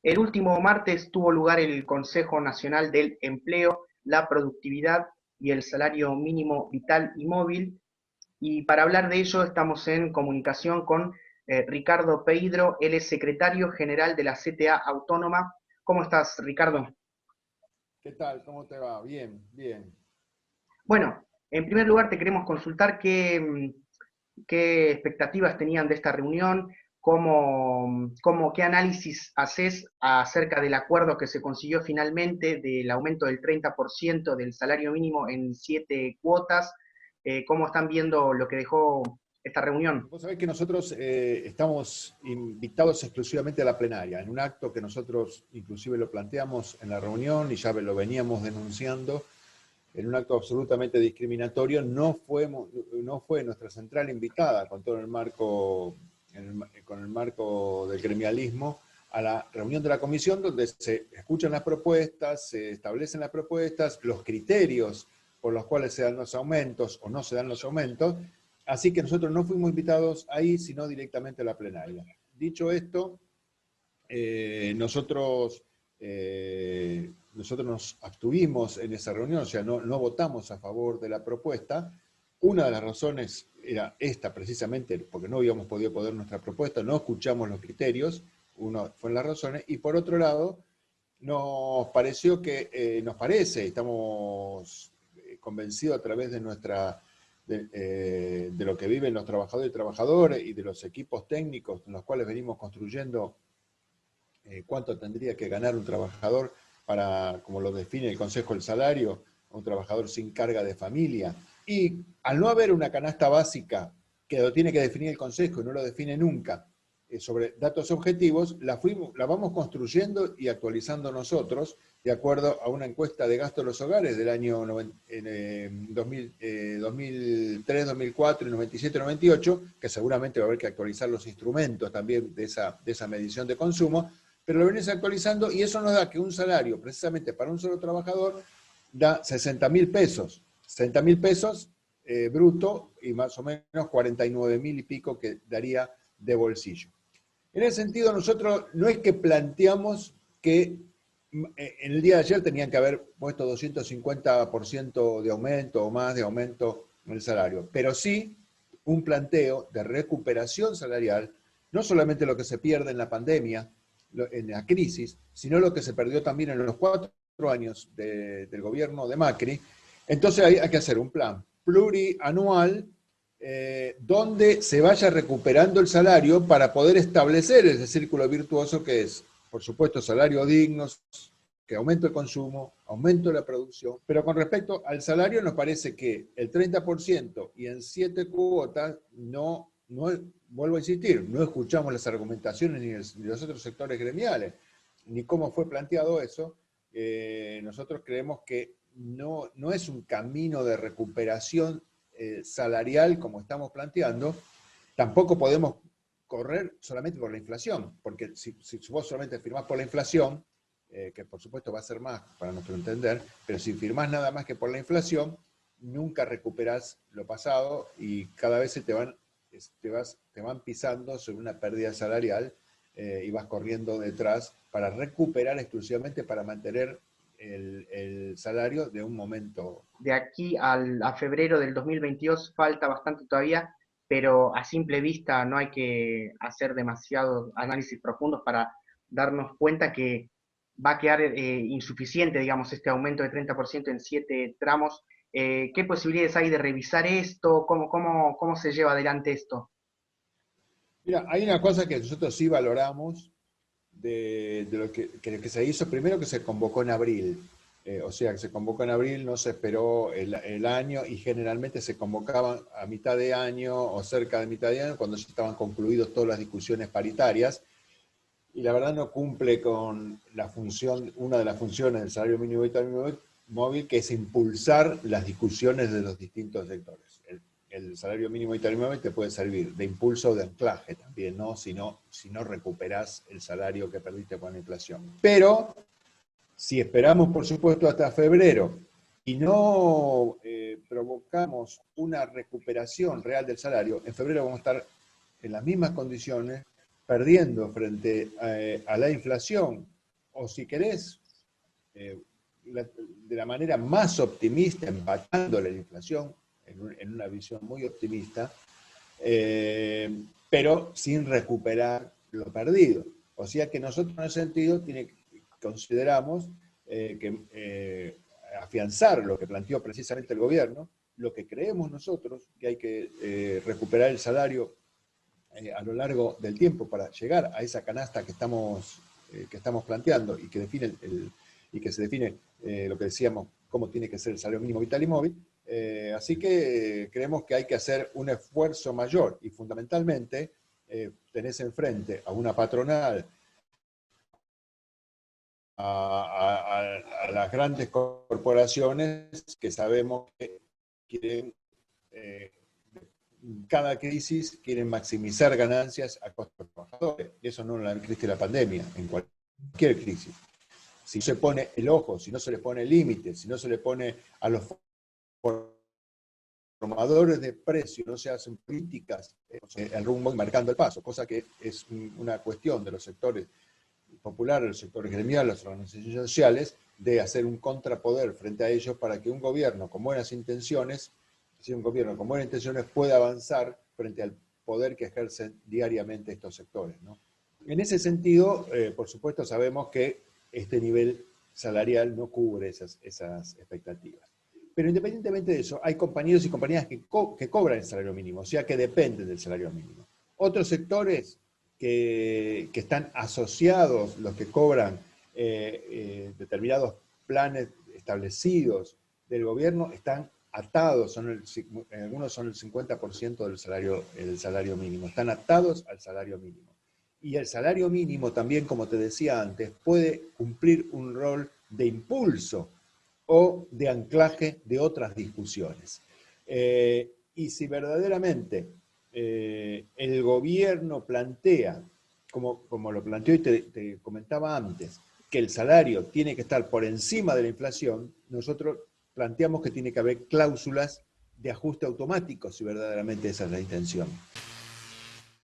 El último martes tuvo lugar el Consejo Nacional del Empleo, la Productividad y el Salario Mínimo Vital y Móvil. Y para hablar de ello estamos en comunicación con Ricardo Peidro, él es secretario general de la CTA Autónoma. ¿Cómo estás, Ricardo? ¿Qué tal? ¿Cómo te va? Bien, bien. Bueno, en primer lugar te queremos consultar qué expectativas tenían de esta reunión, qué análisis haces acerca del acuerdo que se consiguió finalmente del aumento del 30% del salario mínimo en 7 cuotas, cómo están viendo lo que dejó esta reunión. Vos sabés que nosotros estamos invitados exclusivamente a la plenaria, en un acto que nosotros inclusive lo planteamos en la reunión y ya lo veníamos denunciando, en un acto absolutamente discriminatorio. No fue nuestra central invitada con todo el marco, con el marco del gremialismo a la reunión de la comisión, donde se escuchan las propuestas, se establecen las propuestas, los criterios por los cuales se dan los aumentos o no se dan los aumentos. Así que nosotros no fuimos invitados ahí, sino directamente a la plenaria. Dicho esto, nosotros nos abstuvimos en esa reunión, o sea, no votamos a favor de la propuesta. Una de las razones era esta, precisamente, porque no habíamos podido poner nuestra propuesta, no escuchamos los criterios, una fue en las razones, y por otro lado, nos pareció nos parece, estamos convencidos a través de de lo que viven los trabajadores y trabajadoras y de los equipos técnicos en los cuales venimos construyendo cuánto tendría que ganar un trabajador para, como lo define el Consejo del Salario, un trabajador sin carga de familia. Y al no haber una canasta básica que lo tiene que definir el Consejo y no lo define nunca, sobre datos objetivos, la vamos construyendo y actualizando nosotros, de acuerdo a una encuesta de gasto de los hogares del año 2003, 2004, 97, 98, que seguramente va a haber que actualizar los instrumentos también de esa medición de consumo, pero lo vienes actualizando y eso nos da que un salario, precisamente para un solo trabajador, da 60.000 pesos. 60.000 pesos bruto y más o menos 49.000 y pico que daría de bolsillo. En ese sentido, nosotros no es que planteamos que en el día de ayer tenían que haber puesto 250% de aumento o más de aumento en el salario, pero sí un planteo de recuperación salarial, no solamente lo que se pierde en la pandemia, en la crisis, sino lo que se perdió también en los 4 años del gobierno de Macri. Entonces hay que hacer un plan plurianual donde se vaya recuperando el salario para poder establecer ese círculo virtuoso que es, por supuesto, salarios dignos, que aumente el consumo, aumente la producción, pero con respecto al salario nos parece que el 30% y en 7 cuotas no, vuelvo a insistir, no escuchamos las argumentaciones ni los otros sectores gremiales, ni cómo fue planteado eso. Nosotros creemos que no es un camino de recuperación salarial como estamos planteando. Tampoco podemos correr solamente por la inflación, porque si vos solamente firmás por la inflación, que por supuesto va a ser más para nuestro entender, pero si firmás nada más que por la inflación, nunca recuperás lo pasado y cada vez te van pisando sobre una pérdida salarial y vas corriendo detrás para recuperar exclusivamente para mantener el salario de un momento. De aquí a febrero del 2022 falta bastante todavía, pero a simple vista no hay que hacer demasiados análisis profundos para darnos cuenta que va a quedar insuficiente, digamos, este aumento de 30% en 7 tramos. ¿Qué posibilidades hay de revisar esto? ¿Cómo se lleva adelante esto? Mira, hay una cosa que nosotros sí valoramos de lo que se hizo, primero que se convocó en abril, o sea, que se convocó en abril, no se esperó el año y generalmente se convocaban a mitad de año o cerca de mitad de año cuando ya estaban concluidas todas las discusiones paritarias y la verdad no cumple con la función, una de las funciones del salario mínimo vital móvil, que es impulsar las discusiones de los distintos sectores. El salario mínimo vital móvil te puede servir de impulso o de anclaje también, ¿no? Si no recuperás el salario que perdiste con la inflación. Pero si esperamos, por supuesto, hasta febrero y no provocamos una recuperación real del salario, en febrero vamos a estar en las mismas condiciones, perdiendo frente a la inflación o si querés, de la manera más optimista, empatando la inflación, en una visión muy optimista, pero sin recuperar lo perdido. O sea que nosotros en ese sentido consideramos que afianzar lo que planteó precisamente el gobierno, lo que creemos nosotros, que hay que recuperar el salario a lo largo del tiempo para llegar a esa canasta que estamos planteando y que define y que se define lo que decíamos, cómo tiene que ser el salario mínimo vital y móvil. Así que creemos que hay que hacer un esfuerzo mayor y fundamentalmente tenés enfrente a una patronal, a las grandes corporaciones que sabemos que quieren, cada crisis quieren maximizar ganancias a costa de los trabajadores. Eso no en la crisis de la pandemia, en cualquier crisis. Si no se pone el ojo, si no se le pone límites, si no se le pone a los formadores de precios, no se hacen políticas, el rumbo y marcando el paso, cosa que es una cuestión de los sectores populares, los sectores gremiales, las organizaciones sociales, de hacer un contrapoder frente a ellos para que un gobierno con buenas intenciones, pueda avanzar frente al poder que ejercen diariamente estos sectores, ¿no? En ese sentido, por supuesto, sabemos que este nivel salarial no cubre esas expectativas. Pero independientemente de eso, hay compañeros y compañeras que cobran el salario mínimo, o sea que dependen del salario mínimo. Otros sectores que están asociados, los que cobran determinados planes establecidos del gobierno, están atados, algunos son el 50% del salario mínimo, están atados al salario mínimo. Y el salario mínimo también, como te decía antes, puede cumplir un rol de impulso o de anclaje de otras discusiones. Y si verdaderamente el gobierno plantea, como lo planteó y te comentaba antes, que el salario tiene que estar por encima de la inflación, nosotros planteamos que tiene que haber cláusulas de ajuste automático, si verdaderamente esa es la intención.